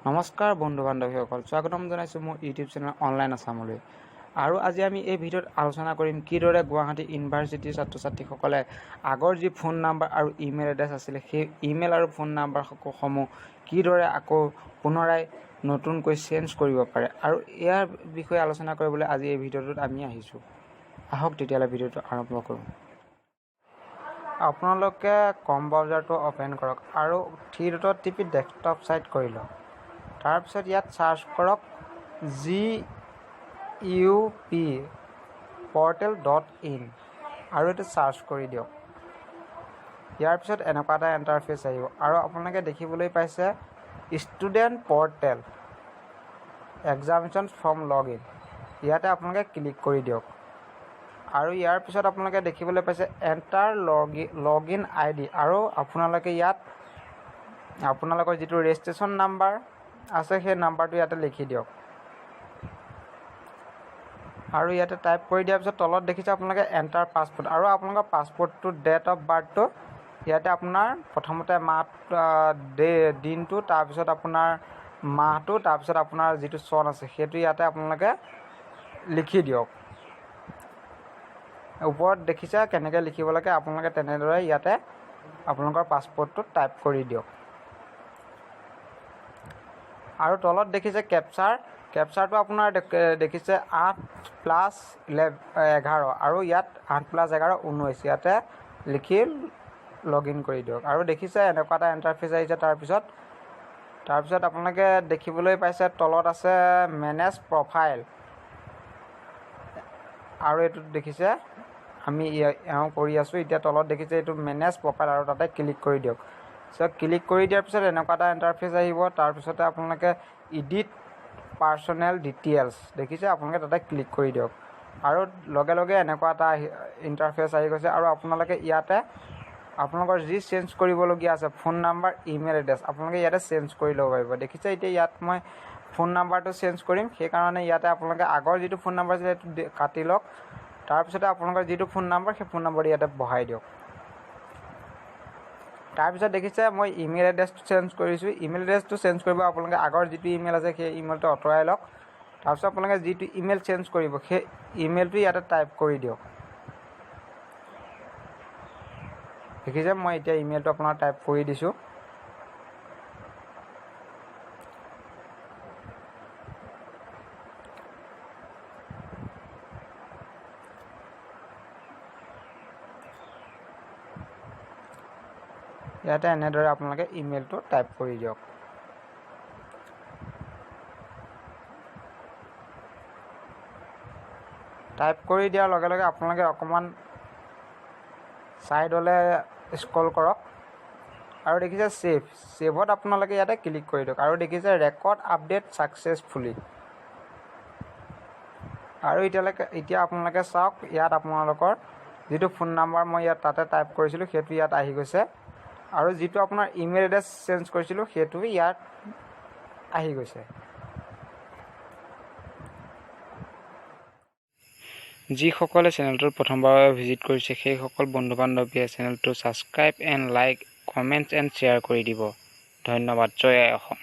নমস্কাৰ বন্ধু বান্ধৱীসকল, স্বাগতম জনাইছোঁ মোৰ ইউটিউব চেনেল অনলাইন আছামলৈ। আৰু আজি আমি এই ভিডিঅ'ত আলোচনা কৰিম কিদৰে গুৱাহাটী ইউনিভাৰ্চিটিৰ ছাত্ৰ ছাত্ৰীসকলে আগৰ যি ফোন নাম্বাৰ আৰু ইমেইল এড্ৰেছ আছিলে সেই ইমেইল আৰু ফোন নাম্বাৰসমূহ কিদৰে আকৌ পুনৰাই নতুনকৈ চেঞ্জ কৰিব পাৰে, আৰু ইয়াৰ বিষয়ে আলোচনা কৰিবলৈ আজি এই ভিডিঅ'টোত আমি আহিছোঁ। আহক তেতিয়াহ'লে ভিডিঅ'টো আৰম্ভ কৰোঁ। আপোনালোকে কম ব্ৰাউজাৰটো অ'পেন কৰক আৰু 3 ডটত টিপি ডেস্কটপ ছাইট কৰি লওক। তাৰপিছত ইয়াত চাৰ্চ কৰক GUP-portal.in আৰু এইটো চাৰ্চ কৰি দিয়ক। ইয়াৰ পিছত এনেকুৱা এটা ইণ্টাৰফেচ আহিব আৰু আপোনালোকে দেখিবলৈ পাইছে student portal examination form login. ইয়াতে আপোনালোকে ক্লিক কৰি দিয়ক আৰু ইয়াৰ পিছত আপোনালোকে দেখিবলৈ পাইছে এণ্টাৰ লগইন ID আৰু আপোনালোকে ইয়াত আপোনালোকৰ যিটো ৰেজিষ্ট্ৰেশ্যন নাম্বাৰ আছে সেই নাম্বাৰটো ইয়াতে লিখি দিয়ক আৰু ইয়াতে টাইপ কৰি দিয়াৰ পিছত তলত দেখিছে আপোনালোকে এণ্টাৰ পাছপোৰ্ট আৰু আপোনালোকৰ পাছপোৰ্টটো ডেট অফ বাৰ্থটো ইয়াতে আপোনাৰ প্ৰথমতে দিনটো, তাৰপিছত আপোনাৰ মাহটো, তাৰপিছত আপোনাৰ যিটো চন আছে সেইটো ইয়াতে আপোনালোকে লিখি দিয়ক। ওপৰত দেখিছে কেনেকৈ লিখিব লাগে, আপোনালোকে তেনেদৰে ইয়াতে আপোনালোকৰ পাছপোৰ্টটো টাইপ কৰি দিয়ক আৰু তলত দেখিছে কেপচাৰটো আপোনাৰ দেখিছে 8+11 আৰু ইয়াত 8+11 19 ইয়াতে লিখি লগইন কৰি দিয়ক আৰু দেখিছে এনেকুৱা এটা ইণ্টাৰফেচ আহিছে। তাৰপিছত আপোনালোকে দেখিবলৈ পাইছে তলত আছে মেনেজ প্ৰফাইল আৰু এইটো দেখিছে আমি কৰি আছোঁ। এতিয়া তলত দেখিছে এইটো মেনেজ প্ৰফাইল আৰু তাতে ক্লিক কৰি দিয়ক। ক্লিক কৰি দিয়াৰ পিছত এনেকুৱা এটা ইণ্টাৰফেচ আহিব। তাৰপিছতে আপোনালোকে এডিট পাৰ্চনেল ডিটেইলছ দেখিছে, আপোনালোকে তাতে ক্লিক কৰি দিয়ক আৰু লগে লগে এনেকুৱা এটা ইণ্টাৰফেচ আহি গৈছে আৰু আপোনালোকে ইয়াতে আপোনালোকৰ যি চেঞ্জ কৰিবলগীয়া আছে ফোন নাম্বাৰ ইমেইল এড্ৰেছ আপোনালোকে ইয়াতে চেঞ্জ কৰি ল'ব পাৰিব। দেখিছে এতিয়া ইয়াত মই ফোন নাম্বাৰটো চেঞ্জ কৰিম, সেইকাৰণে ইয়াতে আপোনালোকে আগৰ যিটো ফোন নাম্বাৰ আছিলে সেইটো কাটি লওক। তাৰপিছতে আপোনালোকৰ যিটো ফোন নাম্বাৰ সেই ফোন নম্বৰটো ইয়াতে বহাই দিয়ক। তাৰপিছত দেখিছে মই ইমেইল এড্ৰেছটো চেঞ্জ কৰিছোঁ। ইমেইল এড্ৰেছটো চেঞ্জ কৰিব আপোনালোকে আগৰ যিটো ইমেইল আছে সেই ইমেইলটো আঁতৰাই লওক। তাৰপিছত আপোনালোকে যিটো ইমেইল চেঞ্জ কৰিব সেই ইমেইলটো ইয়াতে টাইপ কৰি দিয়ক। দেখিছে মই এতিয়া ইমেইলটো আপোনাৰ টাইপ কৰি দিছোঁ। ইয়াতে এনেদৰে আপোনালোকে ইমেইলটো টাইপ কৰি দিয়ক। টাইপ কৰি দিয়াৰ লগে লগে আপোনালোকে অকণমান ছাইডলৈ স্ক্ৰল কৰক আৰু দেখিছে ছেভত আপোনালোকে ইয়াতে ক্লিক কৰি দিয়ক আৰু দেখিছে ৰেকৰ্ড আপডেট ছাকচেছফুলি আৰু এতিয়া আপোনালোকে চাওক ইয়াত আপোনালোকৰ যিটো ফোন নাম্বাৰ মই ইয়াত তাতে টাইপ কৰিছিলোঁ সেইটো ইয়াত আহি গৈছে আৰু যিটো আপোনাৰ ইমেইল এড্ৰেছ চেঞ্জ কৰিছিলোঁ সেইটো ইয়াত আহি গৈছে। যিসকলে চেনেলটোৰ প্ৰথমবাৰৰ বাবে ভিজিট কৰিছে সেইসকল বন্ধু বান্ধৱীয়ে চেনেলটো subscribe and like, comments and share কৰি দিব। ধন্যবাদ। জয় আই অসম।